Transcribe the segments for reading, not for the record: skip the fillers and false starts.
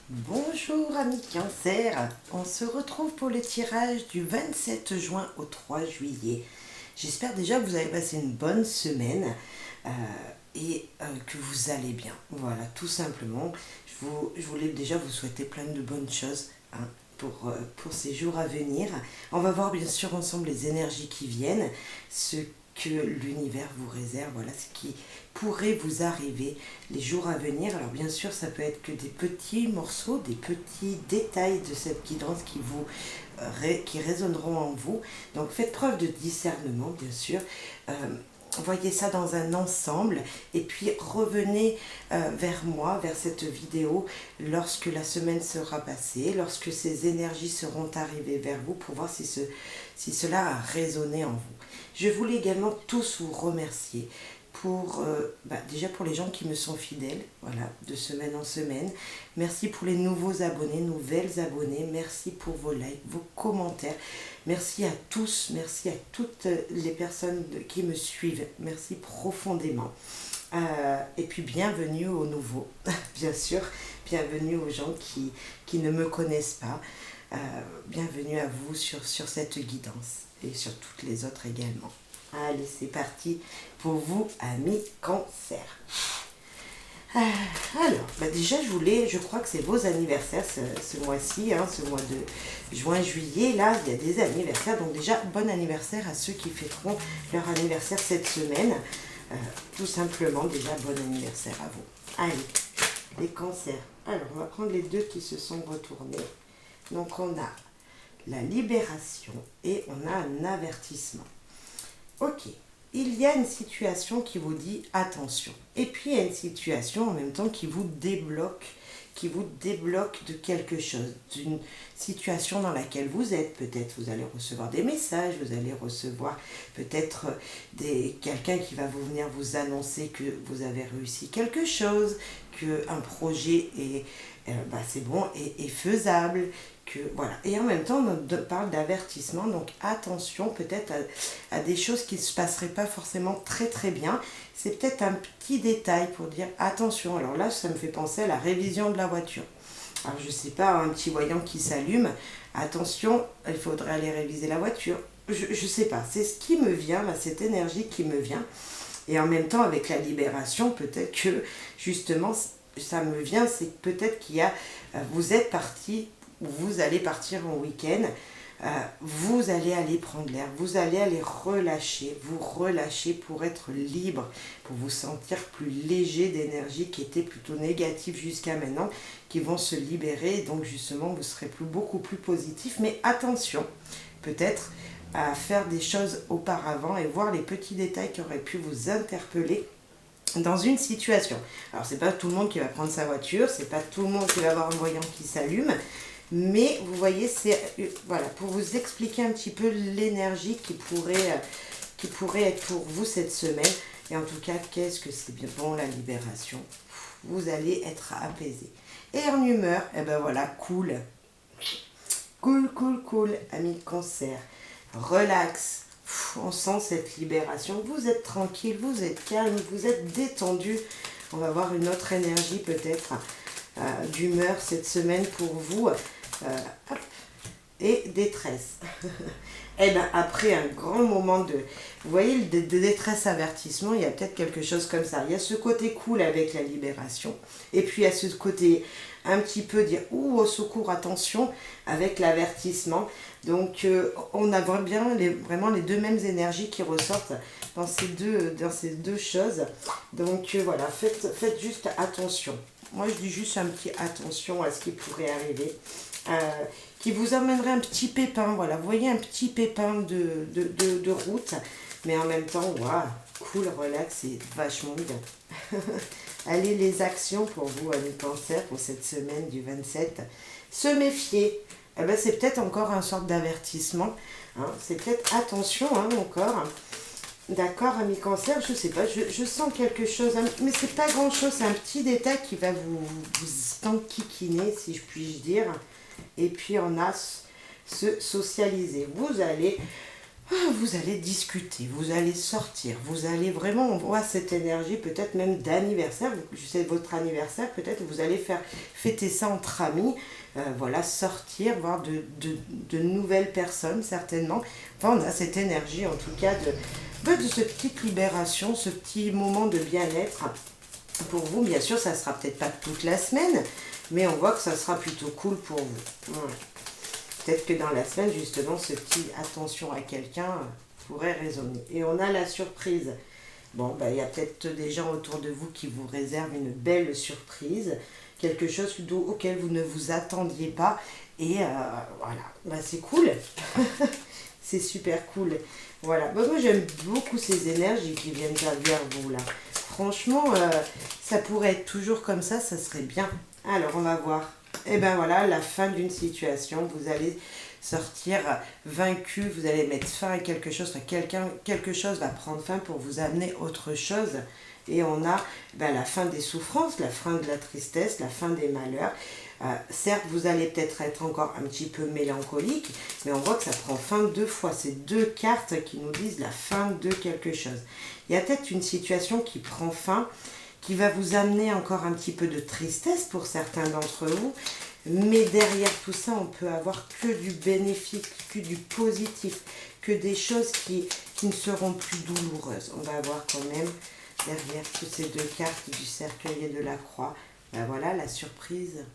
Bonjour amis Cancer, on se retrouve pour le tirage du 27 juin au 3 juillet. J'espère déjà que vous avez passé une bonne semaine euh, et que vous allez bien. Voilà, tout simplement, je voulais déjà vous souhaiter plein de bonnes choses pour ces jours à venir. On va voir bien sûr ensemble les énergies qui viennent, ce que l'univers vous réserve, voilà ce qui pourrait vous arriver les jours à venir. Alors bien sûr, ça peut être que des petits morceaux, des petits détails de cette guidance qui résonneront en vous. Donc faites preuve de discernement, bien sûr. Euh, Voyez ça dans un ensemble et puis revenez vers moi, vers cette vidéo lorsque la semaine sera passée, lorsque ces énergies seront arrivées vers vous pour voir si cela a résonné en vous. Je voulais également tous vous remercier déjà pour les gens qui me sont fidèles, voilà, de semaine en semaine. Merci pour les nouveaux abonnés, nouvelles abonnées. Merci pour vos likes, vos commentaires. Merci à tous, merci à toutes les personnes qui me suivent. Merci profondément. Et puis bienvenue aux nouveaux, bien sûr. Bienvenue aux gens qui ne me connaissent pas. Bienvenue à vous sur cette guidance et sur toutes les autres également. Allez, c'est parti pour vous, amis Cancer. Alors, déjà, je crois que c'est vos anniversaires ce mois-ci, ce mois de juin-juillet. Là, il y a des anniversaires. Donc déjà, bon anniversaire à ceux qui fêteront leur anniversaire cette semaine. Tout simplement, déjà, bon anniversaire à vous. Allez, les cancers. Alors, on va prendre les deux qui se sont retournés. Donc, on a la libération et on a un avertissement. Ok, il y a une situation qui vous dit attention. Et puis il y a une situation en même temps qui vous débloque de quelque chose, d'une situation dans laquelle vous êtes. Peut-être vous allez recevoir des messages, vous allez recevoir peut-être quelqu'un qui va venir vous annoncer que vous avez réussi quelque chose, qu'un projet c'est bon, est faisable. Voilà. Et en même temps, on parle d'avertissement, donc attention peut-être à des choses qui ne se passeraient pas forcément très très bien. C'est peut-être un petit détail pour dire attention. Alors là, ça me fait penser à la révision de la voiture. Alors je ne sais pas, un petit voyant qui s'allume, attention, il faudrait aller réviser la voiture. Je ne sais pas, c'est ce qui me vient, là, cette énergie qui me vient. Et en même temps, avec la libération, peut-être que justement, ça me vient, c'est que peut-être vous êtes parti, vous allez partir en week-end, vous allez aller prendre l'air, vous allez aller vous relâcher pour être libre, pour vous sentir plus léger d'énergie qui était plutôt négative jusqu'à maintenant, qui vont se libérer, donc justement vous serez beaucoup plus positif, mais attention, peut-être à faire des choses auparavant et voir les petits détails qui auraient pu vous interpeller dans une situation. Alors c'est pas tout le monde qui va prendre sa voiture, c'est pas tout le monde qui va avoir un voyant qui s'allume, mais vous voyez, c'est voilà, pour vous expliquer un petit peu l'énergie qui pourrait être pour vous cette semaine. Et en tout cas, qu'est-ce que c'est bien bon la libération. Vous allez être apaisé. Et en humeur, voilà, cool. Cool, amis Cancer. Relax. On sent cette libération. Vous êtes tranquille, vous êtes calme, vous êtes détendu. On va voir une autre énergie peut-être d'humeur cette semaine pour vous. Et détresse. Et bien après un grand moment vous voyez, de détresse avertissement, il y a peut-être quelque chose comme ça. Il y a ce côté cool avec la libération. Et puis il y a ce côté un petit peu dire ouh, au secours, attention, avec l'avertissement. Donc on a vraiment les deux mêmes énergies qui ressortent dans ces deux choses. Donc voilà, faites juste attention. Moi je dis juste un petit attention à ce qui pourrait arriver. Qui vous amènerait un petit pépin, voilà, vous voyez un petit pépin de route, mais en même temps, waouh, cool, relax et vachement bien. Allez, les actions pour vous, amis Cancer, pour cette semaine du 27. Se méfier, c'est peut-être encore une sorte d'avertissement, c'est peut-être attention encore. D'accord, amis Cancer, je sais pas, je sens quelque chose, mais c'est pas grand-chose, c'est un petit détail qui va vous enquiquiner, si je puis dire. Et puis on a se socialiser. Vous allez Vous allez discuter, vous allez sortir, vous allez vraiment, on voit cette énergie peut-être même d'anniversaire, c'est votre anniversaire, peut-être vous allez faire fêter ça entre amis, voilà, sortir, voir de nouvelles personnes certainement. Enfin, on a cette énergie en tout cas de cette petite libération, ce petit moment de bien-être. Pour vous, bien sûr, ça sera peut-être pas toute la semaine, mais on voit que ça sera plutôt cool pour vous. Voilà. Peut-être que dans la semaine, justement, ce petit attention à quelqu'un pourrait résonner. Et on a la surprise. Bon, il y a peut-être des gens autour de vous qui vous réservent une belle surprise, quelque chose auquel vous ne vous attendiez pas. Et voilà, c'est cool. C'est super cool. Voilà, moi j'aime beaucoup ces énergies qui viennent vers vous là. Franchement, ça pourrait être toujours comme ça serait bien. Alors, on va voir. Et ben voilà, la fin d'une situation, vous allez sortir vaincu, vous allez mettre fin à quelque chose, quelque chose va prendre fin pour vous amener autre chose. Et on a la fin des souffrances, la fin de la tristesse, la fin des malheurs. Certes, vous allez peut-être être encore un petit peu mélancolique, mais on voit que ça prend fin 2 fois. C'est 2 cartes qui nous disent la fin de quelque chose. Il y a peut-être une situation qui prend fin, qui va vous amener encore un petit peu de tristesse pour certains d'entre vous. Mais derrière tout ça, on peut avoir que du bénéfique, que du positif, que des choses qui ne seront plus douloureuses. On va avoir quand même derrière toutes ces 2 cartes du cercueil et de la croix. Voilà la surprise.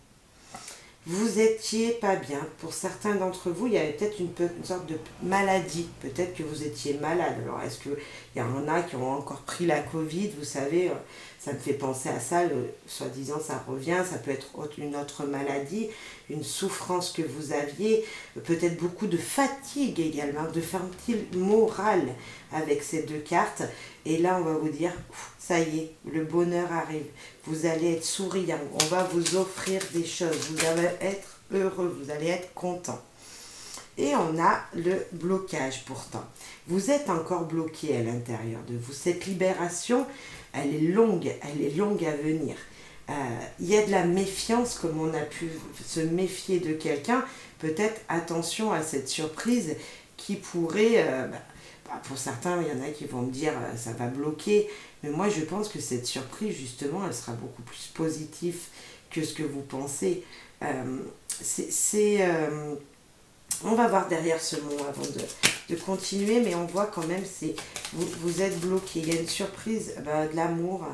Vous étiez pas bien. Pour certains d'entre vous, il y avait peut-être une sorte de maladie. Peut-être que vous étiez malade. Alors, est-ce qu'il y en a qui ont encore pris la Covid? Vous savez, ça me fait penser à ça. Soi-disant, ça revient. Ça peut être une autre maladie, une souffrance que vous aviez. Peut-être beaucoup de fatigue également, de fatigue morale avec ces 2 cartes. Et là, on va vous dire, ça y est, le bonheur arrive. Vous allez être souriant. On va vous offrir des choses. Vous allez être heureux. Vous allez être content. Et on a le blocage pourtant. Vous êtes encore bloqué à l'intérieur de vous. Cette libération, elle est longue à venir. Il y a de la méfiance, comme on a pu se méfier de quelqu'un. Peut-être attention à cette surprise qui pourrait... pour certains, il y en a qui vont me dire ça va bloquer. Mais moi, je pense que cette surprise, justement, elle sera beaucoup plus positive que ce que vous pensez. On va voir derrière ce mot avant de continuer, mais on voit quand même, vous êtes bloqué. Il y a une surprise de l'amour.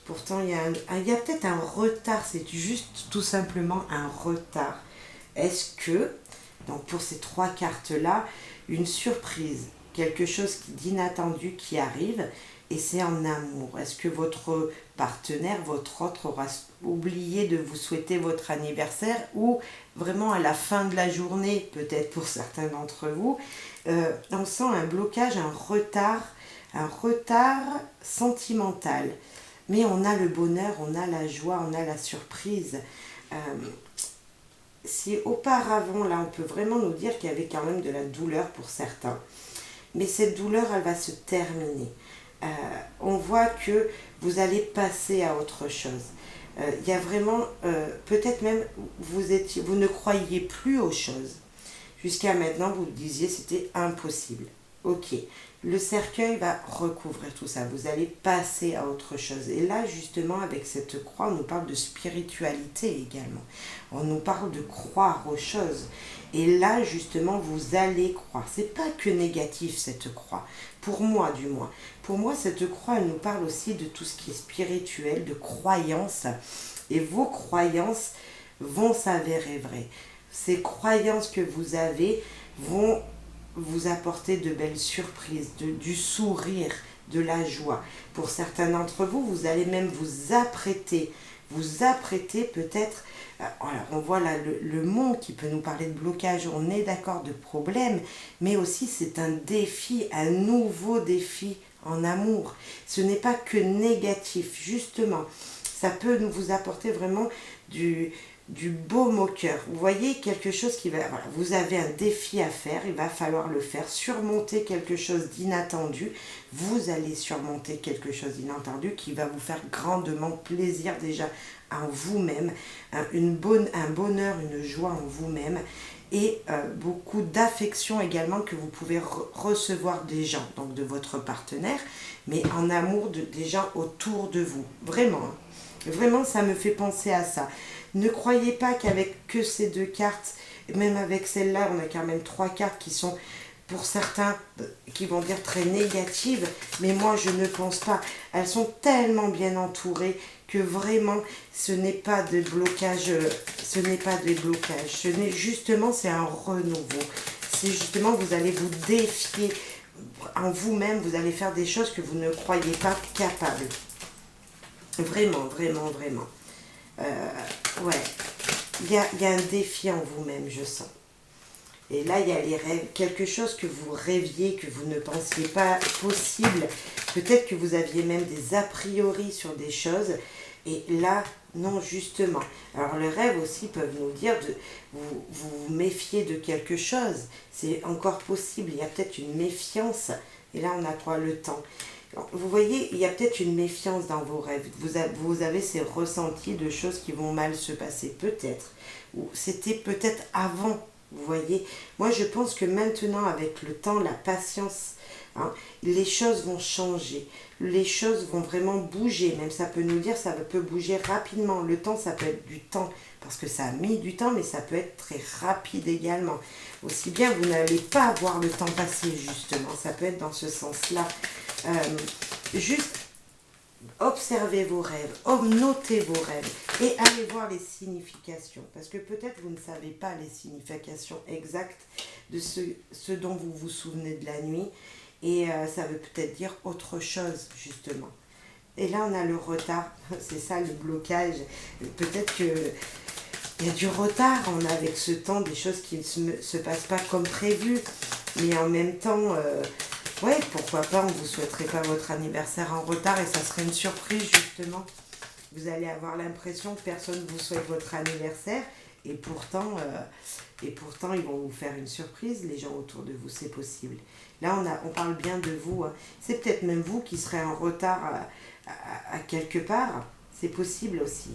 Pourtant, il y a peut-être un retard. C'est juste tout simplement un retard. Est-ce que, donc pour ces 3 cartes-là, une surprise, quelque chose d'inattendu qui arrive, et c'est en amour. Est-ce que votre partenaire, votre autre aura oublié de vous souhaiter votre anniversaire, ou vraiment à la fin de la journée, peut-être pour certains d'entre vous, on sent un blocage, un retard sentimental. Mais on a le bonheur, on a la joie, on a la surprise. Si auparavant, là, on peut vraiment nous dire qu'il y avait quand même de la douleur pour certains. Mais cette douleur, elle va se terminer. On voit que vous allez passer à autre chose. Il y a vraiment, peut-être même, vous ne croyiez plus aux choses. Jusqu'à maintenant, vous disiez c'était impossible. Ok, le cercueil va recouvrir tout ça. Vous allez passer à autre chose. Et là, justement, avec cette croix, on nous parle de spiritualité également. On nous parle de croire aux choses. Et là, justement, vous allez croire. C'est pas que négatif, cette croix. Pour moi, du moins. Pour moi, cette croix, elle nous parle aussi de tout ce qui est spirituel, de croyances. Et vos croyances vont s'avérer vraies. Ces croyances que vous avez vont vous apporter de belles surprises, du sourire, de la joie. Pour certains d'entre vous, vous allez même vous apprêter peut-être. Alors on voit là le monde qui peut nous parler de blocage, on est d'accord, de problème, mais aussi c'est un défi, un nouveau défi en amour. Ce n'est pas que négatif, justement. Ça peut nous vous apporter vraiment du baume au cœur. Vous voyez quelque chose qui va... Voilà, vous avez un défi à faire, il va falloir le faire. Surmonter quelque chose d'inattendu. Vous allez surmonter quelque chose d'inattendu qui va vous faire grandement plaisir déjà en vous-même. Un bonheur, une joie en vous-même. et beaucoup d'affection également que vous pouvez recevoir des gens, donc de votre partenaire, mais en amour des gens autour de vous. Vraiment, hein. Vraiment, ça me fait penser à ça. Ne croyez pas qu'avec que ces 2 cartes, même avec celle-là, on a quand même 3 cartes qui sont, pour certains, qui vont dire très négatives, mais moi je ne pense pas. Elles sont tellement bien entourées que vraiment ce n'est pas de blocage, justement c'est un renouveau. C'est justement, vous allez vous défier en vous-même, vous allez faire des choses que vous ne croyez pas capable. Vraiment, vraiment, vraiment. Ouais, il y a un défi en vous-même, je sens. Et là, il y a les rêves, quelque chose que vous rêviez, que vous ne pensiez pas possible. Peut-être que vous aviez même des a priori sur des choses. Et là, non, justement. Alors, les rêves aussi peuvent nous dire de vous méfier de quelque chose. C'est encore possible. Il y a peut-être une méfiance. Et là, on a quoi? Le temps. Alors, vous voyez, il y a peut-être une méfiance dans vos rêves. Vous avez ces ressentis de choses qui vont mal se passer. Peut-être. Ou c'était peut-être avant. Vous voyez, moi je pense que maintenant avec le temps, la patience, hein, les choses vont changer, les choses vont vraiment bouger, même ça peut nous dire, ça peut bouger rapidement. Le temps, ça peut être du temps, parce que ça a mis du temps, mais ça peut être très rapide également. Aussi bien, vous n'allez pas voir le temps passer justement, ça peut être dans ce sens-là. Juste observez vos rêves, notez vos rêves et allez voir les significations. Parce que peut-être vous ne savez pas les significations exactes de ce dont vous vous souvenez de la nuit. Et ça veut peut-être dire autre chose, justement. Et là, on a le retard. C'est ça, le blocage. Peut-être qu'il y a du retard. On a avec ce temps des choses qui ne se passent pas comme prévu. Mais en même temps... ouais, pourquoi pas, on ne vous souhaiterait pas votre anniversaire en retard et ça serait une surprise justement. Vous allez avoir l'impression que personne ne vous souhaite votre anniversaire et pourtant ils vont vous faire une surprise, les gens autour de vous, c'est possible. Là, on parle bien de vous. Hein. C'est peut-être même vous qui serez en retard à quelque part. C'est possible aussi.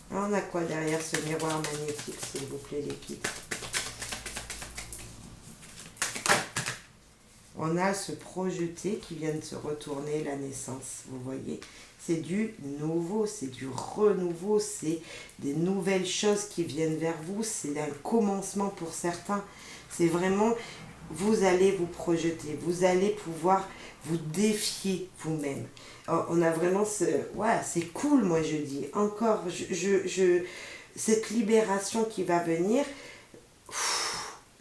On a quoi derrière ce miroir magnétique, s'il vous plaît, l'équipe? On a ce projeté qui vient de se retourner, la naissance, vous voyez. C'est du nouveau, c'est du renouveau, c'est des nouvelles choses qui viennent vers vous, c'est un commencement pour certains. C'est vraiment, vous allez vous projeter, vous allez pouvoir vous défier vous-même. On a vraiment ce... Ouais, c'est cool, moi je dis. Encore, cette libération qui va venir,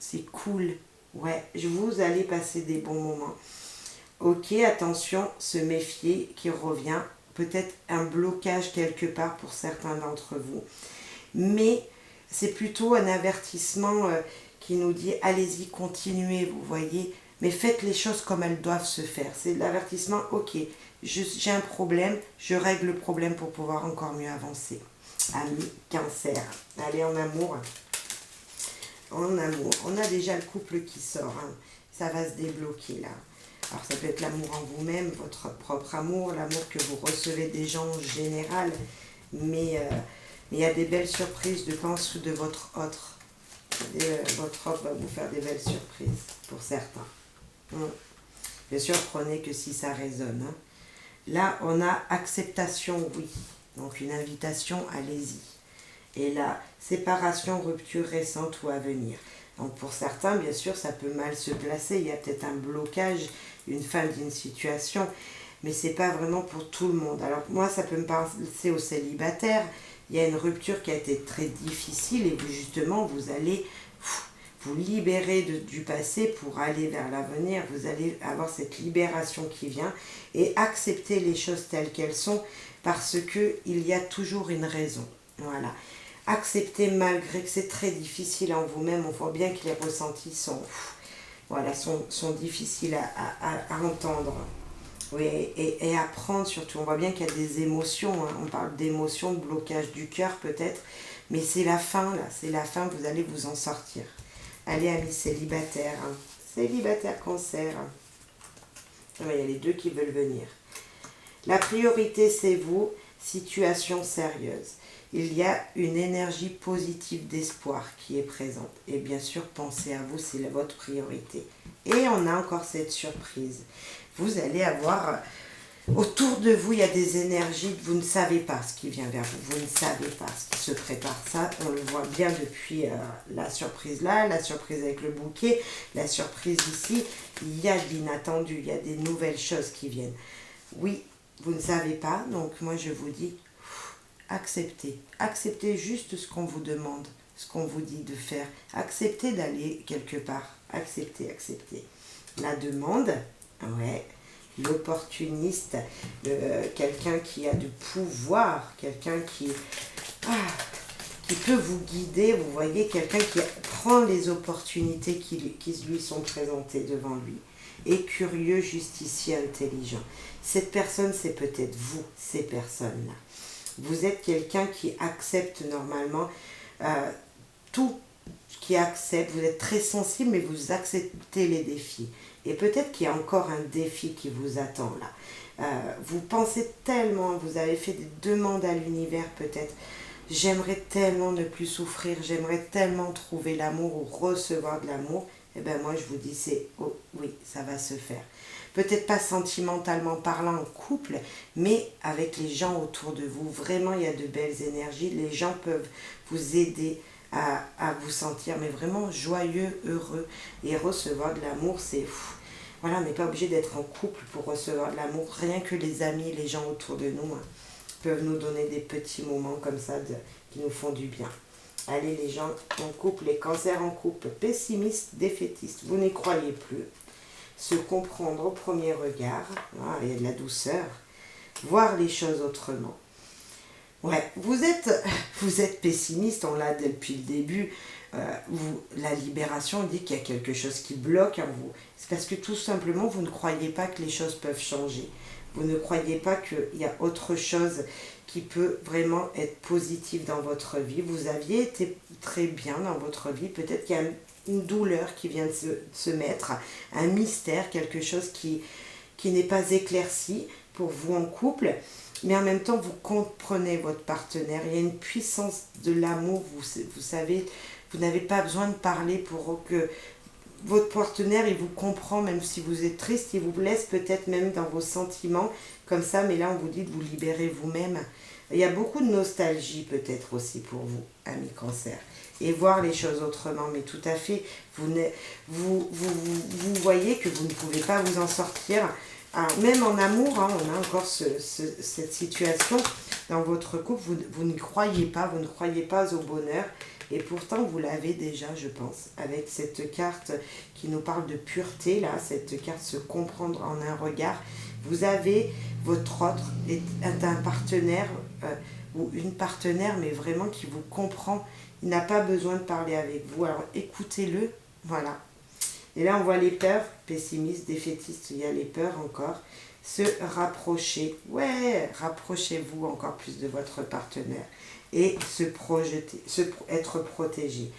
c'est cool. Ouais, vous allez passer des bons moments. Ok, attention, se méfier qui revient. Peut-être un blocage quelque part pour certains d'entre vous. Mais c'est plutôt un avertissement qui nous dit allez-y, continuez, vous voyez. Mais faites les choses comme elles doivent se faire. C'est l'avertissement, ok, j'ai un problème, je règle le problème pour pouvoir encore mieux avancer. Ami Cancer, allez en amour. En amour, on a déjà le couple qui sort, hein. Ça va se débloquer là. Alors ça peut être l'amour en vous-même, votre propre amour, l'amour que vous recevez des gens en général, mais il y a des belles surprises de pense de votre autre. Votre autre va vous faire des belles surprises pour certains. Bien sûr, prenez que si ça résonne. Hein. Là, on a acceptation, oui. Donc une invitation, allez-y. Et là, séparation, rupture récente ou à venir. Donc pour certains, bien sûr, ça peut mal se placer. Il y a peut-être un blocage, une fin d'une situation. Mais ce n'est pas vraiment pour tout le monde. Alors moi, ça peut me passer aux célibataires. Il y a une rupture qui a été très difficile et vous, justement, vous allez vous libérer du passé pour aller vers l'avenir. Vous allez avoir cette libération qui vient et accepter les choses telles qu'elles sont parce qu'il y a toujours une raison. Voilà. Accepter malgré que c'est très difficile en vous-même. On voit bien que les ressentis sont difficiles à entendre. Oui, et à prendre surtout. On voit bien qu'il y a des émotions. Hein. On parle d'émotions, de blocage du cœur peut-être. Mais c'est la fin, là. C'est la fin, vous allez vous en sortir. Allez, amis célibataires. Hein. Célibataire Cancer. Oui, il y a les deux qui veulent venir. La priorité, c'est vous. Situation sérieuse. Il y a une énergie positive d'espoir qui est présente. Et bien sûr, pensez à vous, c'est votre priorité. Et on a encore cette surprise. Vous allez avoir... Autour de vous, il y a des énergies, vous ne savez pas ce qui vient vers vous, vous ne savez pas ce qui se prépare. Ça, on le voit bien depuis la surprise là, la surprise avec le bouquet, la surprise ici. Il y a de l'inattendu, il y a des nouvelles choses qui viennent. Oui, vous ne savez pas, donc moi je vous dis, acceptez. Acceptez juste ce qu'on vous demande, ce qu'on vous dit de faire. Acceptez d'aller quelque part. Acceptez, acceptez. La demande, ouais. L'opportuniste, quelqu'un qui a du pouvoir, quelqu'un qui peut vous guider, vous voyez, quelqu'un qui prend les opportunités qui lui sont présentées devant lui. Et curieux, justicier, intelligent. Cette personne, c'est peut-être vous, ces personnes-là. Vous êtes quelqu'un qui accepte normalement tout, qui accepte, vous êtes très sensible, mais vous acceptez les défis. Et peut-être qu'il y a encore un défi qui vous attend là. Vous pensez tellement, vous avez fait des demandes à l'univers peut-être. J'aimerais tellement ne plus souffrir, j'aimerais tellement trouver l'amour ou recevoir de l'amour. Eh bien moi je vous dis, oh, oui, ça va se faire. Peut-être pas sentimentalement parlant en couple, mais avec les gens autour de vous. Vraiment, il y a de belles énergies. Les gens peuvent vous aider à vous sentir, mais vraiment joyeux, heureux. Et recevoir de l'amour, c'est... Voilà, on n'est pas obligé d'être en couple pour recevoir de l'amour. Rien que les amis, les gens autour de nous peuvent nous donner des petits moments comme ça qui nous font du bien. Allez, les gens en couple, les cancers en couple, pessimistes, défaitistes, vous n'y croyez plus. Se comprendre au premier regard, il y a de la douceur, voir les choses autrement. Ouais, vous êtes pessimiste, on l'a depuis le début. La libération dit qu'il y a quelque chose qui bloque en vous. C'est parce que tout simplement, vous ne croyez pas que les choses peuvent changer. Vous ne croyez pas qu'il y a autre chose qui peut vraiment être positive dans votre vie. Vous aviez été très bien dans votre vie. Peut-être qu'il y a une douleur qui vient de se mettre, un mystère, quelque chose qui n'est pas éclairci pour vous en couple. Mais en même temps, vous comprenez votre partenaire. Il y a une puissance de l'amour. Vous savez, vous n'avez pas besoin de parler pour que votre partenaire, il vous comprend, même si vous êtes triste, il vous laisse peut-être même dans vos sentiments, comme ça, mais là, on vous dit de vous libérer vous-même. Il y a beaucoup de nostalgie peut-être aussi pour vous, amis cancer. Et voir les choses autrement, mais tout à fait, vous voyez que vous ne pouvez pas vous en sortir. Même en amour, on a encore cette situation dans votre couple, vous n'y croyez pas, vous ne croyez pas au bonheur. Et pourtant, vous l'avez déjà, je pense, avec cette carte qui nous parle de pureté, là, cette carte se comprendre en un regard. Vous avez votre autre, est un partenaire ou une partenaire, mais vraiment qui vous comprend. Il n'a pas besoin de parler avec vous, alors écoutez-le, voilà. Et là, on voit les peurs, pessimistes, défaitistes, il y a les peurs encore. Se rapprocher, ouais, rapprochez-vous encore plus de votre partenaire. Et se projeter, être protégé.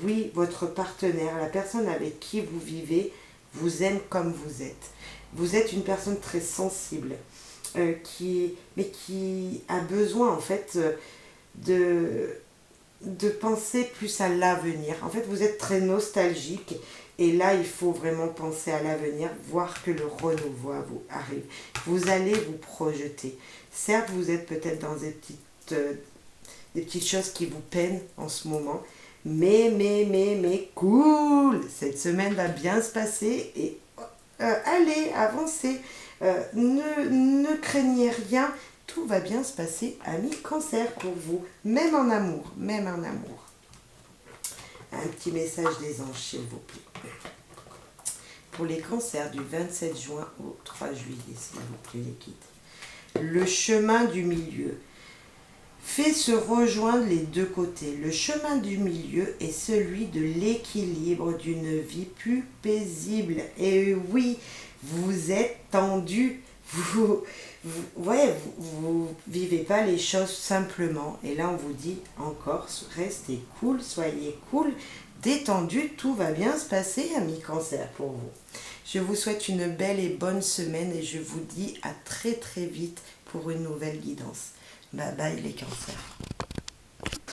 Oui, votre partenaire, la personne avec qui vous vivez, vous aime comme vous êtes. Vous êtes une personne très sensible, qui a besoin en fait de penser plus à l'avenir. En fait, vous êtes très nostalgique et là, il faut vraiment penser à l'avenir, voir que le renouveau arrive. Vous allez vous projeter. Certes, vous êtes peut-être dans des petites choses qui vous peinent en ce moment, mais cool, cette semaine va bien se passer et allez, avancez, ne craignez rien, tout va bien se passer, amis cancer, pour vous, même en amour, Un petit message des anges, s'il vous plaît. Pour les cancers du 27 juin au 3 juillet, s'il vous plaît, les guides. Le chemin du milieu fait se rejoindre les deux côtés. Le chemin du milieu est celui de l'équilibre d'une vie plus paisible. Et oui, vous êtes tendu. Vous vivez pas les choses simplement. Et là, on vous dit encore, restez cool, soyez cool, détendu, tout va bien se passer, amis cancer, pour vous. Je vous souhaite une belle et bonne semaine et je vous dis à très très vite pour une nouvelle guidance. Bye bye les cancers.